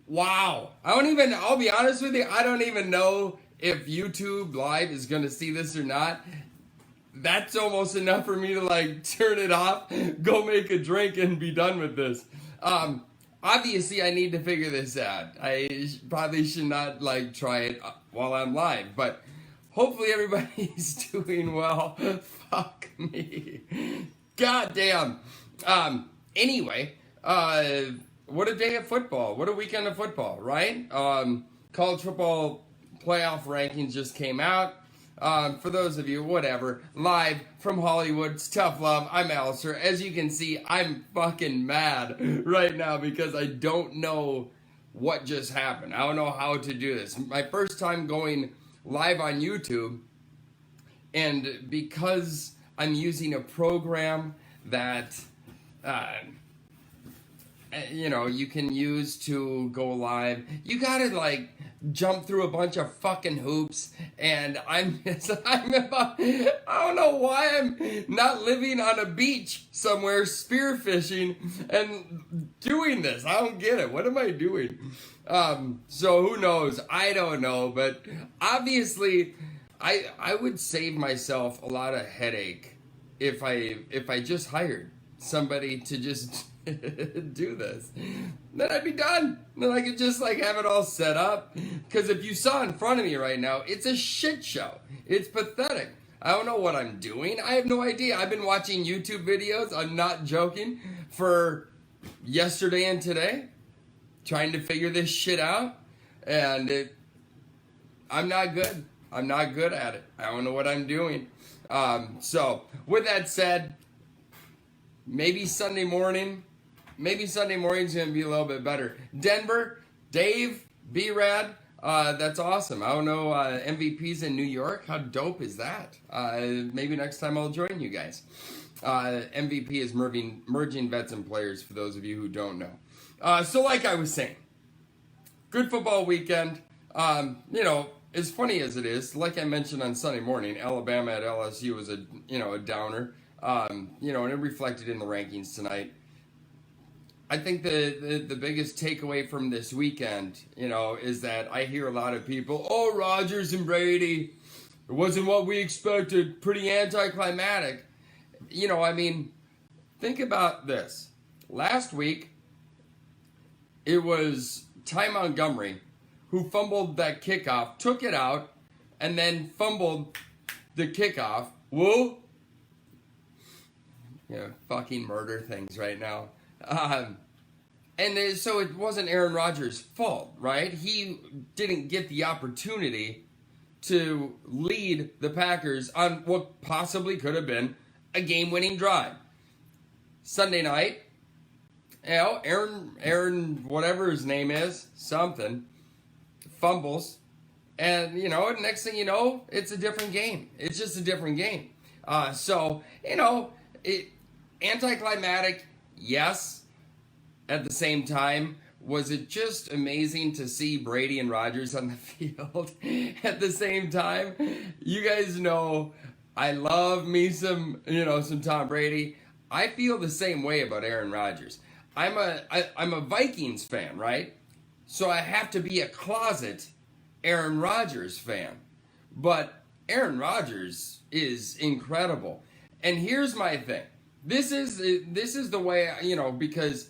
Wow. I'll be honest with you, I don't even know if YouTube Live is going to see this or not. That's almost enough for me to like turn it off, go make a drink, and be done with this. Obviously, I need to figure this out. I probably should not like try it while I'm live, but hopefully everybody's doing well. Fuck me. God damn. Anyway, what a day of football. What a weekend of football, right? College football playoff rankings just came out. For those of you, whatever, live from Hollywood, it's Tough Love. I'm Alistair. As you can see, I'm fucking mad right now because I don't know what just happened. I don't know how to do this. My first time going live on YouTube, and because I'm using a program that you can use to go live, you gotta like jump through a bunch of fucking hoops, and I don't know why I'm not living on a beach somewhere spearfishing and doing this. I don't get it. What am I doing? So who knows? I don't know, but obviously I would save myself a lot of headache if I just hired somebody to just do this. Then I'd be done. Then I could just like have it all set up. Because if you saw in front of me right now, it's a shit show. It's pathetic. I don't know what I'm doing. I have no idea. I've been watching YouTube videos, I'm not joking, for yesterday and today, trying to figure this shit out. And I'm not good. I'm not good at it. I don't know what I'm doing. So, with that said, maybe Sunday morning's going to be a little bit better. Denver, Dave, B-Rad, that's awesome. I don't know, MVP's in New York. How dope is that? Maybe next time I'll join you guys. MVP is merging vets and players, for those of you who don't know. So like I was saying, good football weekend. As funny as it is, like I mentioned on Sunday morning, Alabama at LSU was a downer. And it reflected in the rankings tonight. I think the biggest takeaway from this weekend, is that I hear a lot of people, oh, Rodgers and Brady, it wasn't what we expected, pretty anticlimactic. Think about this. Last week, it was Ty Montgomery who fumbled that kickoff, took it out, and then fumbled the kickoff. Whoa! Fucking murder things right now. So it wasn't Aaron Rodgers' fault, right? He didn't get the opportunity to lead the Packers on what possibly could have been a game-winning drive. Sunday night, Aaron, whatever his name is, something, fumbles, and, next thing you know, it's a different game. It's just a different game. Anticlimactic, yes. At the same time, was it just amazing to see Brady and Rodgers on the field at the same time? You guys know I love me some Tom Brady. I feel the same way about Aaron Rodgers. I'm a Vikings fan, right? So I have to be a closet Aaron Rodgers fan. But Aaron Rodgers is incredible. And here's my thing. This is the way, because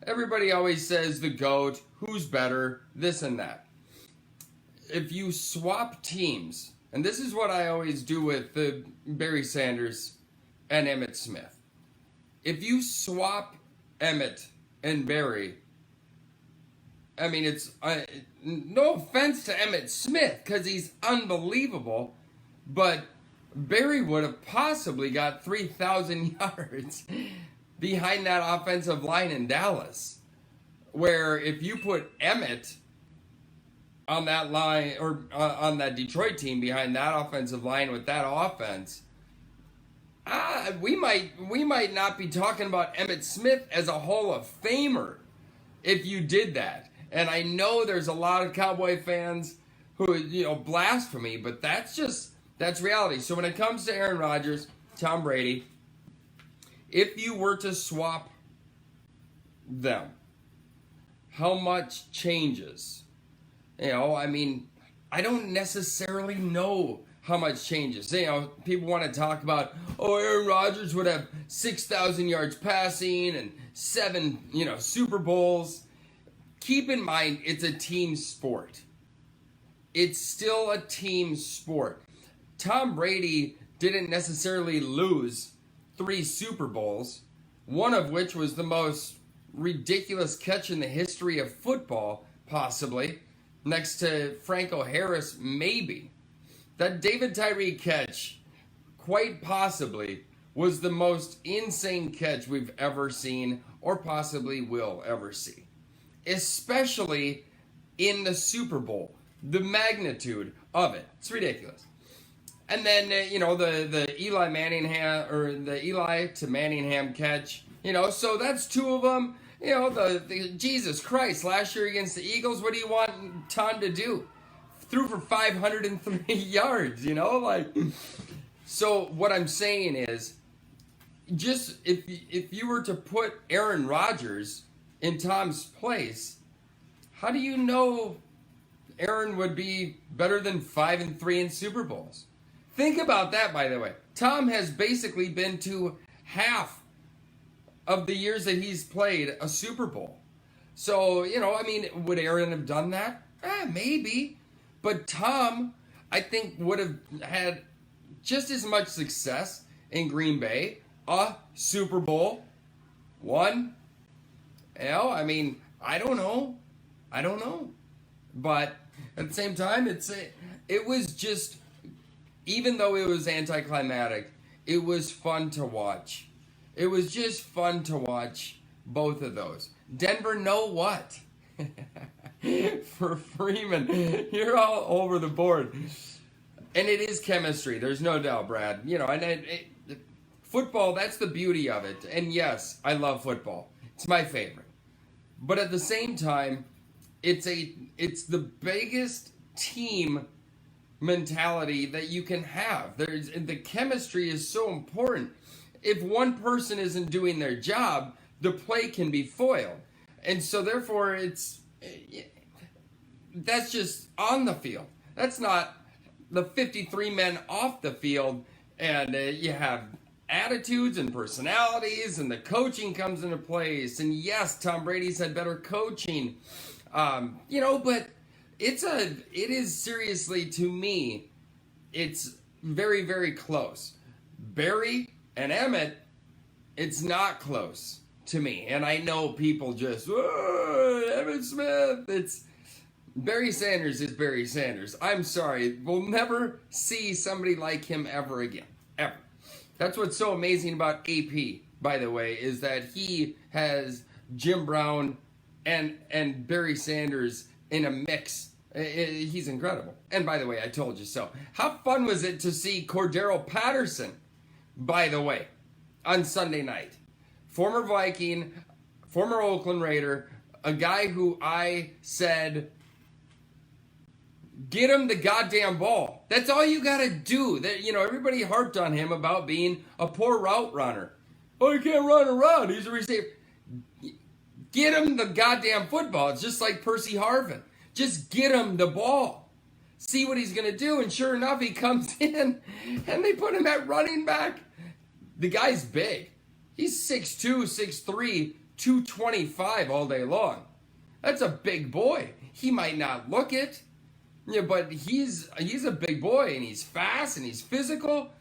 everybody always says the GOAT, who's better, this and that. If you swap teams, and this is what I always do with the Barry Sanders and Emmitt Smith. If you swap Emmitt and Barry, it's no offense to Emmitt Smith, because he's unbelievable, but Barry would have possibly got 3,000 yards behind that offensive line in Dallas. Where if you put Emmitt on that line, or on that Detroit team behind that offensive line with that offense, we might not be talking about Emmitt Smith as a Hall of Famer if you did that. And I know there's a lot of Cowboy fans who blasphemy, but that's reality. So when it comes to Aaron Rodgers, Tom Brady, if you were to swap them, how much changes. I mean, I don't necessarily know how much changes. People want to talk about, Aaron Rodgers would have 6,000 yards passing and 7, Super Bowls. Keep in mind, it's a team sport. It's still a team sport. Tom Brady didn't necessarily lose 3 Super Bowls, one of which was the most ridiculous catch in the history of football, possibly, next to Franco Harris, maybe. That David Tyree catch, quite possibly, was the most insane catch we've ever seen or possibly will ever see. Especially in the Super Bowl. The magnitude of it. It's ridiculous. And then, the Eli Manningham, or the Eli to Manningham catch, so that's 2 of them. The Jesus Christ, last year against the Eagles, what do you want Tom to do? Threw for 503 yards, So what I'm saying is, just if you were to put Aaron Rodgers in Tom's place, how do you know Aaron would be better than 5-3 in Super Bowls? Think about that, by the way. Tom has basically been to half of the years that he's played a Super Bowl. So, would Aaron have done that? Maybe. But Tom, I think, would have had just as much success in Green Bay, a Super Bowl, one. I don't know. But at the same time, it was just, even though it was anticlimactic, it was fun to watch. It was just fun to watch both of those. Denver, know what? For Freeman, you're all over the board. And it is chemistry, there's no doubt, Brad. Football, that's the beauty of it. And yes, I love football. It's my favorite. But at the same time, it's the biggest team mentality that you can have. The chemistry is so important. If one person isn't doing their job, the play can be foiled. And so therefore that's just on the field. That's not the 53 men off the field, and you have attitudes and personalities, and the coaching comes into place. And yes, Tom Brady's had better coaching, but it is seriously, to me, it's very, very close. Barry and Emmett, it's not close to me. And I know people just, Emmett Smith, it's Barry Sanders is Barry Sanders. I'm sorry, we'll never see somebody like him ever again, ever. That's what's so amazing about AP, by the way, is that he has Jim Brown and Barry Sanders in a mix. He's incredible. And by the way, I told you so. How fun was it to see Cordarelle Patterson, by the way, on Sunday night? Former Viking, former Oakland Raider, a guy who I said, get him the goddamn ball. That's all you got to do. Everybody harped on him about being a poor route runner. Oh, he can't run around. He's a receiver. Get him the goddamn football. It's just like Percy Harvin. Just get him the ball. See what he's going to do. And sure enough, he comes in and they put him at running back. The guy's big. He's 6'2", 6'3", 225 all day long. That's a big boy. He might not look it. Yeah, but he's a big boy, and he's fast, and he's physical.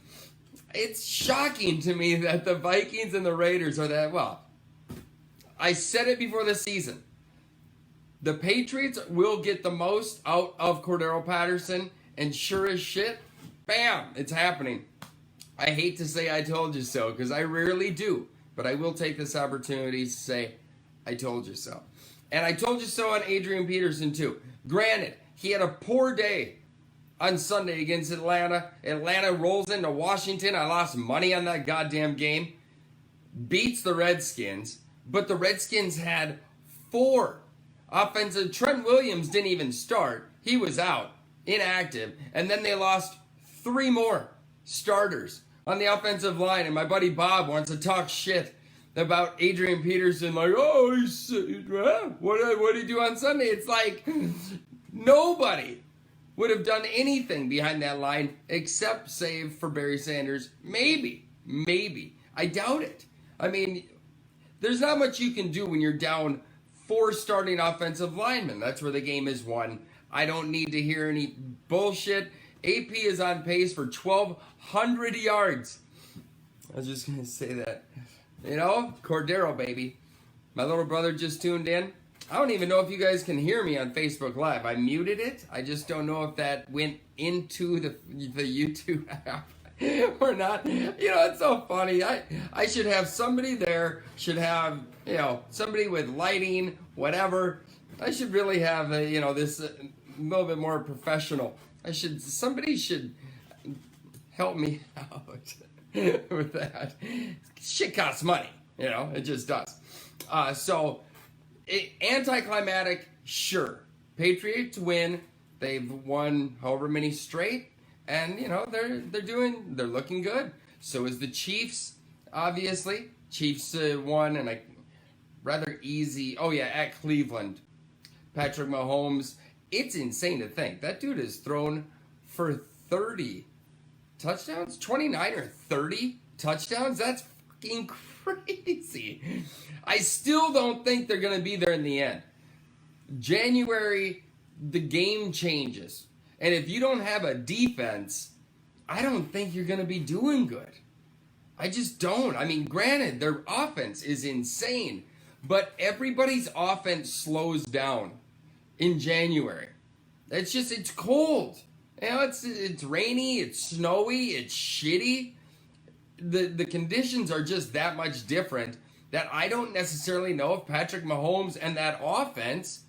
It's shocking to me that the Vikings and the Raiders are that, well, I said it before the season. The Patriots will get the most out of Cordarelle Patterson, and sure as shit, bam, it's happening. I hate to say I told you so, because I rarely do, but I will take this opportunity to say I told you so. And I told you so on Adrian Peterson, too. Granted, he had a poor day on Sunday against Atlanta. Atlanta rolls into Washington. I lost money on that goddamn game. Beats the Redskins. But the Redskins had 4 offensive. Trent Williams didn't even start. He was out, inactive. And then they lost 3 more starters on the offensive line. And my buddy Bob wants to talk shit about Adrian Peterson, like, oh, what did he do on Sunday? It's like nobody would have done anything behind that line except save for Barry Sanders. Maybe. I doubt it. I mean, there's not much you can do when you're down 4 starting offensive linemen. That's where the game is won. I don't need to hear any bullshit. AP is on pace for 1,200 yards. I was just going to say that. You know, Cordarelle, baby. My little brother just tuned in. I don't even know if you guys can hear me on Facebook Live. I muted it. I just don't know if that went into the YouTube app or not. You know, it's so funny. I should have somebody there, should have, you know, somebody with lighting, whatever. I should really have, this a little bit more professional. Somebody should help me out with that. Shit costs money, you know, it just does. Anticlimactic, sure. Patriots win. They've won however many straight, and you know they're looking good. So is the Chiefs, obviously. Chiefs won and rather easy. Oh yeah, at Cleveland. Patrick Mahomes. It's insane to think that dude has thrown for 30 touchdowns, 29 or 30 touchdowns. That's fucking crazy. I still don't think they're going to be there in the end. January, the game changes. And if you don't have a defense, I don't think you're going to be doing good. I just don't. I mean, granted, their offense is insane, but everybody's offense slows down in January. It's cold. You know, it's rainy, it's snowy, it's shitty. The conditions are just that much different that I don't necessarily know if Patrick Mahomes and that offense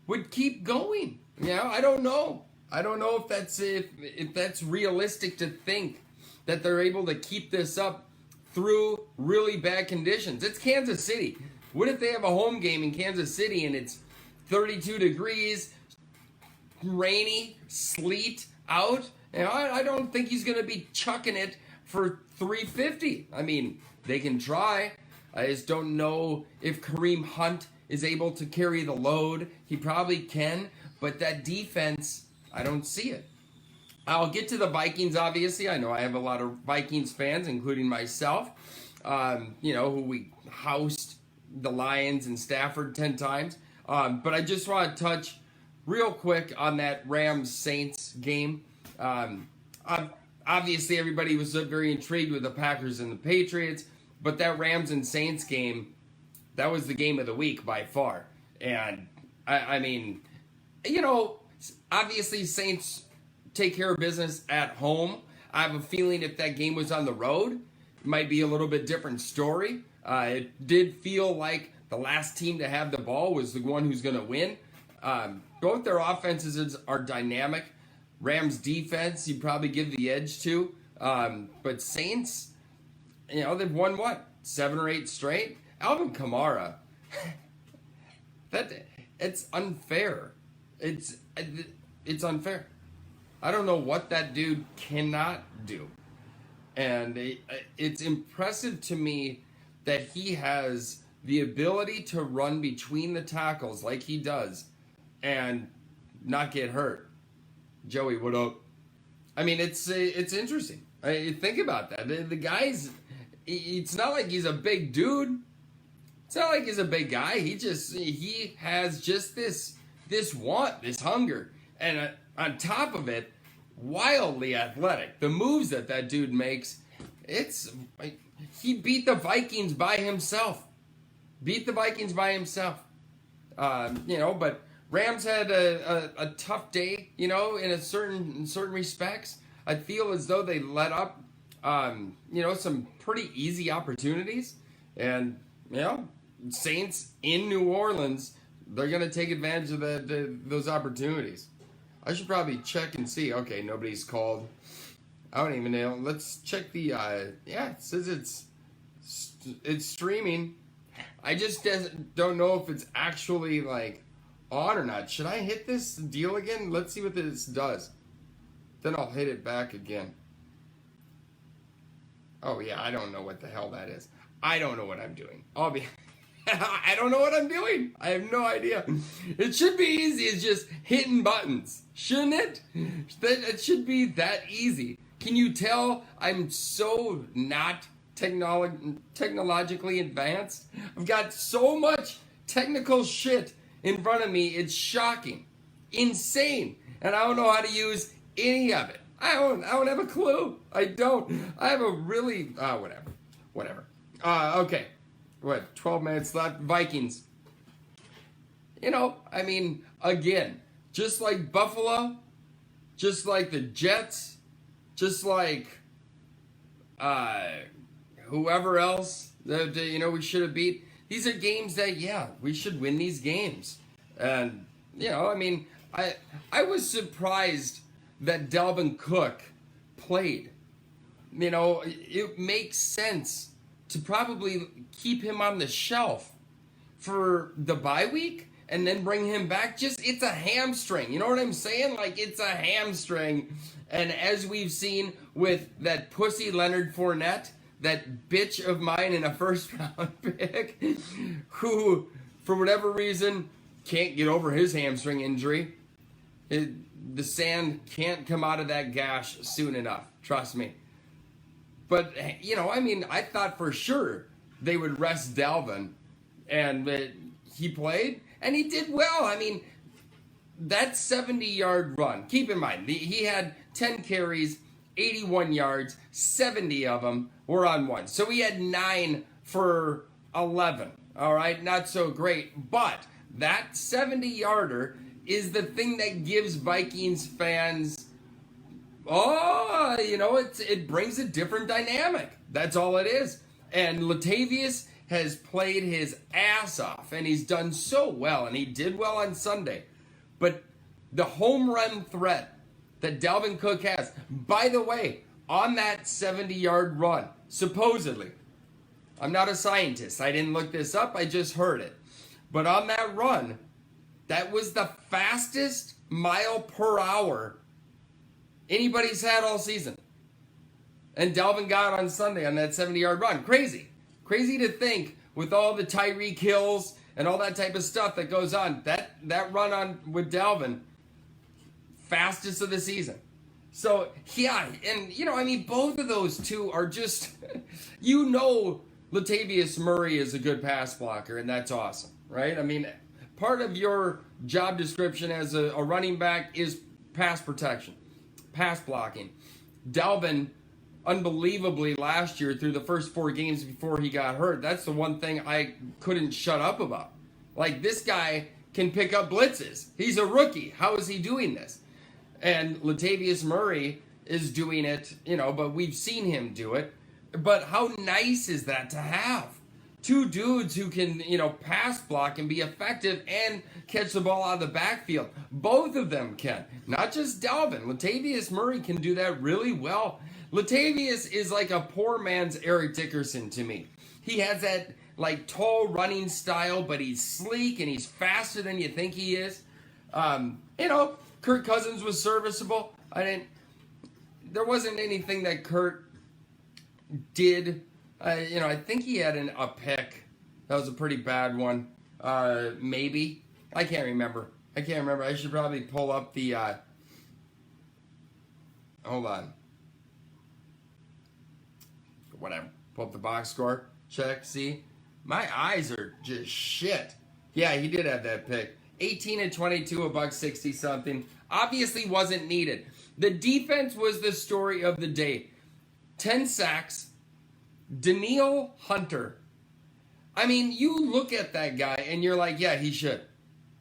would keep going. You know, I don't know. I don't know if that's realistic to think that they're able to keep this up through really bad conditions. It's Kansas City. What if they have a home game in Kansas City and it's 32 degrees, rainy, sleet out? You know, I don't think he's going to be chucking it for 350. I mean, they can try. I just don't know if Kareem Hunt is able to carry the load. He probably can, but that defense, I don't see it. I'll get to the Vikings, obviously. I know I have a lot of Vikings fans, including myself, who we housed the Lions and Stafford 10 times. But I just want to touch real quick on that Rams-Saints game. Obviously, everybody was very intrigued with the Packers and the Patriots, but that Rams and Saints game, that was the game of the week by far. And, I mean, you know, obviously Saints take care of business at home. I have a feeling if that game was on the road, it might be a little bit different story. It did feel like the last team to have the ball was the one who's going to win. Both their offenses are dynamic. Rams defense, you'd probably give the edge to. But Saints, you know, they've won 7 or 8 straight? Alvin Kamara, it's unfair. It's unfair. I don't know what that dude cannot do. And it's impressive to me that he has the ability to run between the tackles like he does and not get hurt. Joey, what up? I mean, it's interesting. Think about that. The guy's, it's not like he's a big dude. It's not like he's a big guy. He has just this want, this hunger. And on top of it, wildly athletic. The moves that dude makes, he beat the Vikings by himself. But Rams had a tough day, you know, in certain respects. I feel as though they let up, some pretty easy opportunities. And, you know, Saints in New Orleans, they're going to take advantage of those opportunities. I should probably check and see. Okay, nobody's called. I don't even know. Let's check the, it says it's streaming. I just don't know if it's actually, like, on or not. Should I hit this deal again? Let's see what this does. Then I'll hit it back again. Oh, yeah, I don't know what the hell that is. I don't know what I'm doing. I don't know what I'm doing. I have no idea. It should be easy as just hitting buttons, shouldn't it? It should be that easy. Can you tell I'm so not technologically advanced? I've got so much technical shit in front of me. It's shocking, insane, and I don't know how to use any of it. I don't have a clue. I don't. I have a really whatever. Okay. What, 12 minutes left? Vikings. I mean, again, just like Buffalo, just like the Jets, just like whoever else that we should have beat. These are games that, we should win these games. And, I mean, I was surprised that Dalvin Cook played. It makes sense to probably keep him on the shelf for the bye week and then bring him back. It's a hamstring. You know what I'm saying? Like, it's a hamstring. And as we've seen with that pussy Leonard Fournette, that bitch of mine in a first-round pick, who, for whatever reason, can't get over his hamstring injury. The sand can't come out of that gash soon enough. Trust me. But, I mean, I thought for sure they would rest Dalvin. And he played, and he did well. I mean, that 70-yard run, keep in mind, he had 10 carries, 81 yards, 70 of them were on one. So he had 9 for 11. All right, not so great. But that 70-yarder is the thing that gives Vikings fans... it brings a different dynamic. That's all it is. And Latavius has played his ass off, and he's done so well, and he did well on Sunday. But the home run threat that Dalvin Cook has, by the way, on that 70-yard run, supposedly, I'm not a scientist, I didn't look this up, I just heard it. But on that run, that was the fastest mile per hour anybody's had all season. And Dalvin got on Sunday on that 70-yard run. Crazy. Crazy to think with all the Tyreek Hills and all that type of stuff that goes on. That run on with Dalvin, fastest of the season. So, yeah, and, I mean, both of those two are just, Latavius Murray is a good pass blocker, and that's awesome, right? I mean, part of your job description as a running back is pass protection. Pass blocking. Dalvin, unbelievably last year through the first 4 games before he got hurt, that's the one thing I couldn't shut up about. Like, this guy can pick up blitzes. He's a rookie. How is he doing this? And Latavius Murray is doing it, but we've seen him do it. But how nice is that to have? 2 dudes who can, pass block and be effective and catch the ball out of the backfield. Both of them can. Not just Dalvin. Latavius Murray can do that really well. Latavius is like a poor man's Eric Dickerson to me. He has that, tall running style, but he's sleek and he's faster than you think he is. Kirk Cousins was serviceable. There wasn't anything that Kirk did. I think he had a pick. That was a pretty bad one. Maybe. I can't remember. I should probably pull up the... hold on. Whatever. Pull up the box score. Check. See? My eyes are just shit. Yeah, he did have that pick. 18 and 22, $160 something. Obviously wasn't needed. The defense was the story of the day. 10 sacks. Danielle Hunter. I mean, you look at that guy and you're like, yeah, he should.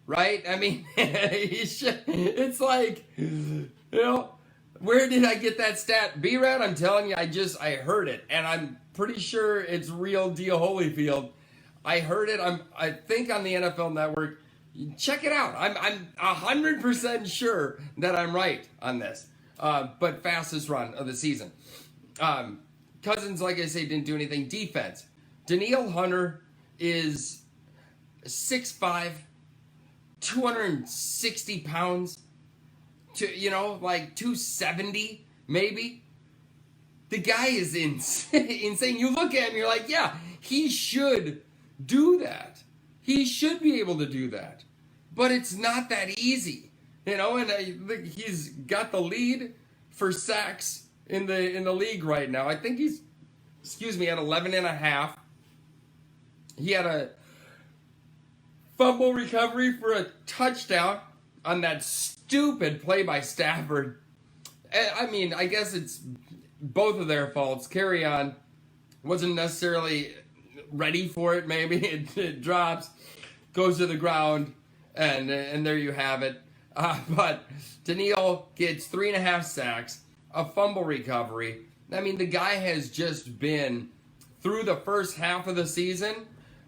Right? I mean, he should. It's like, where did I get that stat? B-Rad, I'm telling you, I heard it. And I'm pretty sure it's real deal Holyfield. I heard it, I think on the NFL Network. Check it out. I'm 100% sure that I'm right on this. But fastest run of the season. Cousins, like I say, didn't do anything. Defense. Danielle Hunter is 6'5", 260 pounds, 270 maybe. The guy is insane. You look at him, you're like, yeah, He should do that. He should be able to do that. But it's not that easy. You know, and he's got the lead for sacks in the league right now. I think he's, at 11 and a half. He had a fumble recovery for a touchdown on that stupid play by Stafford. I mean, I guess it's both of their faults. Carry on wasn't necessarily ready for it, maybe. It drops, goes to the ground, and there you have it. But Daniil gets 3.5 sacks, a fumble recovery. I mean, the guy has just been, through the first half of the season,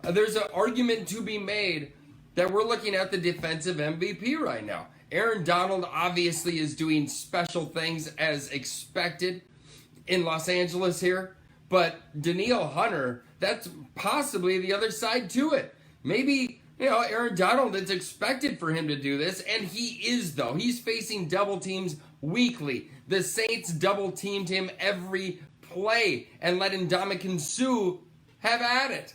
there's an argument to be made that we're looking at the defensive MVP right now. Aaron Donald obviously is doing special things as expected in Los Angeles here, but Daniil Hunter, that's possibly the other side to it. Maybe, Aaron Donald, it's expected for him to do this, and he is, though. He's facing double teams weekly. The Saints double teamed him every play and let Ndamukong Suh have at it.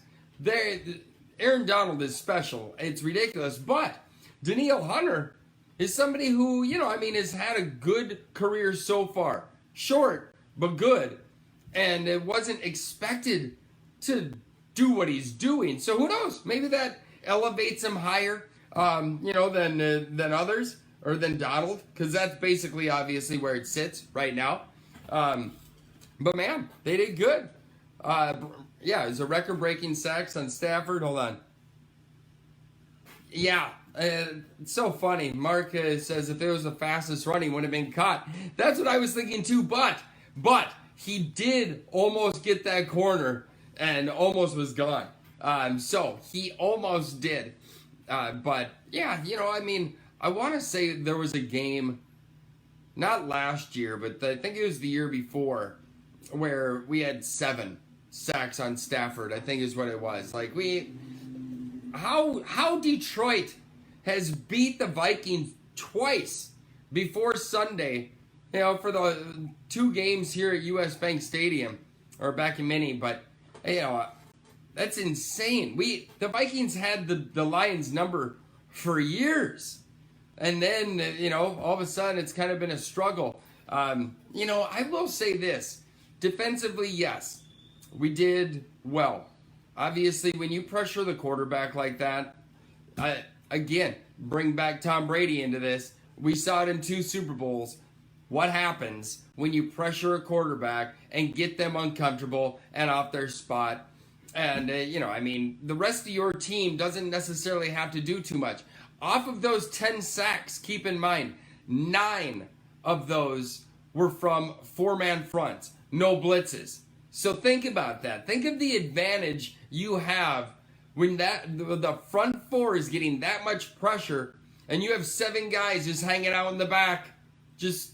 Aaron Donald is special. It's ridiculous, but Daniil Hunter is somebody who, has had a good career so far. Short, but good. And it wasn't expected to do what he's doing. So who knows? Maybe that elevates him higher, than others, or than Donald, because that's basically obviously where it sits right now. But man, they did good. It was a record-breaking sacks on Stafford. Hold on. Yeah, it's so funny. Mark says if it was the fastest run, he would have been caught. That's what I was thinking too, but he did almost get that corner and almost was gone. So he almost did. But yeah, I want to say there was a game, not last year, but I think it was the year before, where we had 7 sacks on Stafford, I think is what it was. Like how Detroit has beat the Vikings twice before Sunday, for the 2 games here at US Bank Stadium, or back in Mini, but that's insane. The Vikings had the Lions number for years. And then, all of a sudden it's kind of been a struggle. I will say this. Defensively, yes, we did well. Obviously, when you pressure the quarterback like that, again, bring back Tom Brady into this. We saw it in 2 Super Bowls. What happens when you pressure a quarterback and get them uncomfortable and off their spot? And, the rest of your team doesn't necessarily have to do too much. Off of those 10 sacks, keep in mind, 9 of those were from 4-man fronts, no blitzes. So think about that. Think of the advantage you have when the front 4 is getting that much pressure and you have 7 guys just hanging out in the back, just,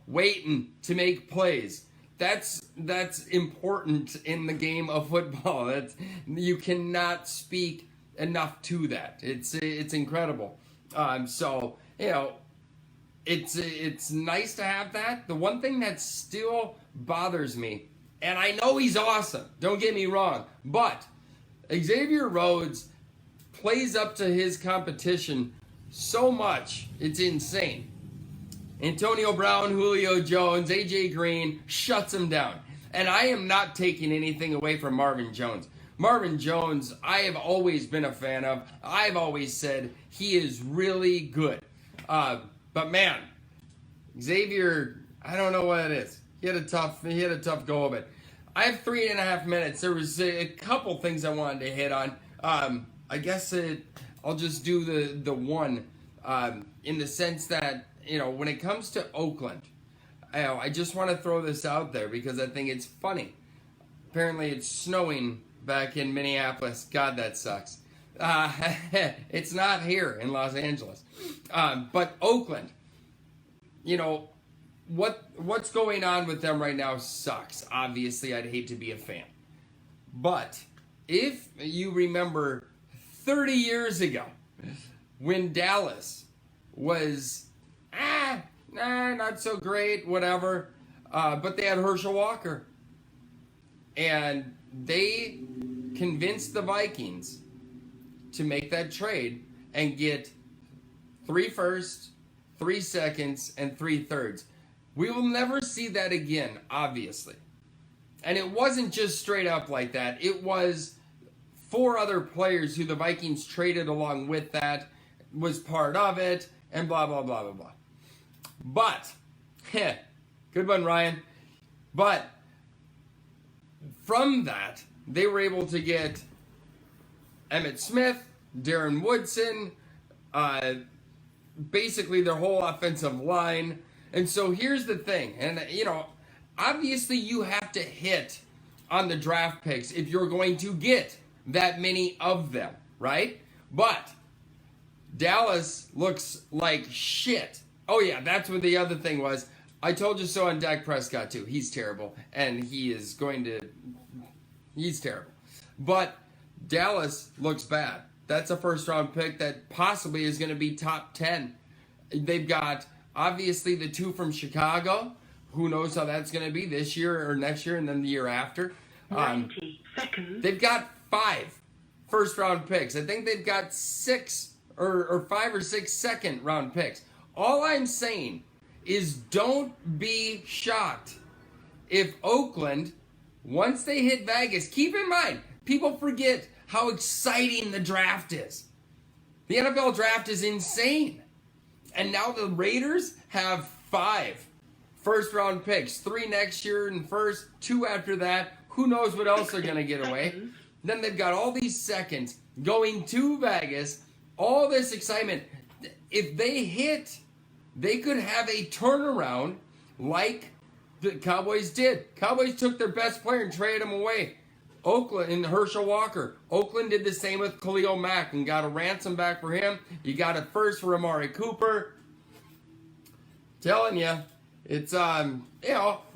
waiting to make plays. That's important in the game of football. You cannot speak enough to that. It's incredible. It's nice to have that. The one thing that still bothers me, and I know he's awesome, don't get me wrong, but Xavier Rhodes plays up to his competition so much, it's insane. Antonio Brown, Julio Jones, AJ Green shuts him down. And I am not taking anything away from Marvin Jones. Marvin Jones, I have always been a fan of. I've always said he is really good. But man, Xavier, I don't know what it is. He had a tough go of it. I have 3.5 minutes. There was a couple things I wanted to hit on. I guess I'll just do the one in the sense that, when it comes to Oakland, I just want to throw this out there because I think it's funny. Apparently it's snowing back in Minneapolis. God, that sucks. It's not here in Los Angeles. But Oakland, what's going on with them right now sucks. Obviously, I'd hate to be a fan. But if you remember 30 years ago when Dallas was not so great, whatever, but they had Herschel Walker. And they convinced the Vikings to make that trade and get 3 firsts, 3 seconds, and 3 thirds. We will never see that again, obviously. And it wasn't just straight up like that. It was 4 other players who the Vikings traded along with that, was part of it, and blah, blah, blah, blah, blah. But, good one, Ryan. But from that, they were able to get Emmitt Smith, Darren Woodson, basically their whole offensive line. And so here's the thing. And, obviously you have to hit on the draft picks if you're going to get that many of them, right? But Dallas looks like shit. Oh, yeah, that's what the other thing was. I told you so on Dak Prescott, too. He's terrible, and he's terrible. But Dallas looks bad. That's a first-round pick that possibly is going to be top 10. They've got, obviously, the 2 from Chicago. Who knows how that's going to be this year or next year and then the year after. 90 seconds. They've got 5 first-round picks. I think they've got 6 or 5 or 6 second-round picks. All I'm saying is don't be shocked if Oakland, once they hit Vegas, keep in mind, people forget how exciting the draft is. The NFL draft is insane. And now the Raiders have 5 first-round picks, 3 next year and first, 2 after that. Who knows what else they're going to get away. Then they've got all these seconds going to Vegas, all this excitement. If they hit, they could have a turnaround like the Cowboys did. Cowboys took their best player and traded him away. Oakland and Herschel Walker. Oakland did the same with Khalil Mack and got a ransom back for him. You got a first for Amari Cooper. Telling you, it's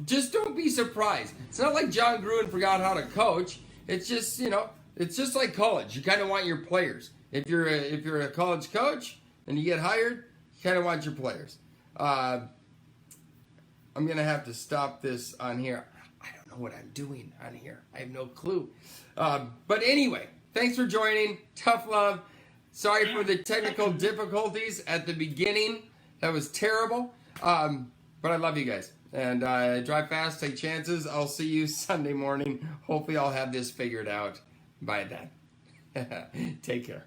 just don't be surprised. It's not like John Gruden forgot how to coach. It's just it's just like college. You kind of want your players. If you're a college coach and you get hired, you kind of want your players. I'm gonna have to stop this on here. I don't know what I'm doing on here. I have no clue. But anyway, thanks for joining. Tough love. Sorry for the technical difficulties at the beginning. That was terrible. But I love you guys. And drive fast, take chances. I'll see you Sunday morning. Hopefully I'll have this figured out by then. Take care.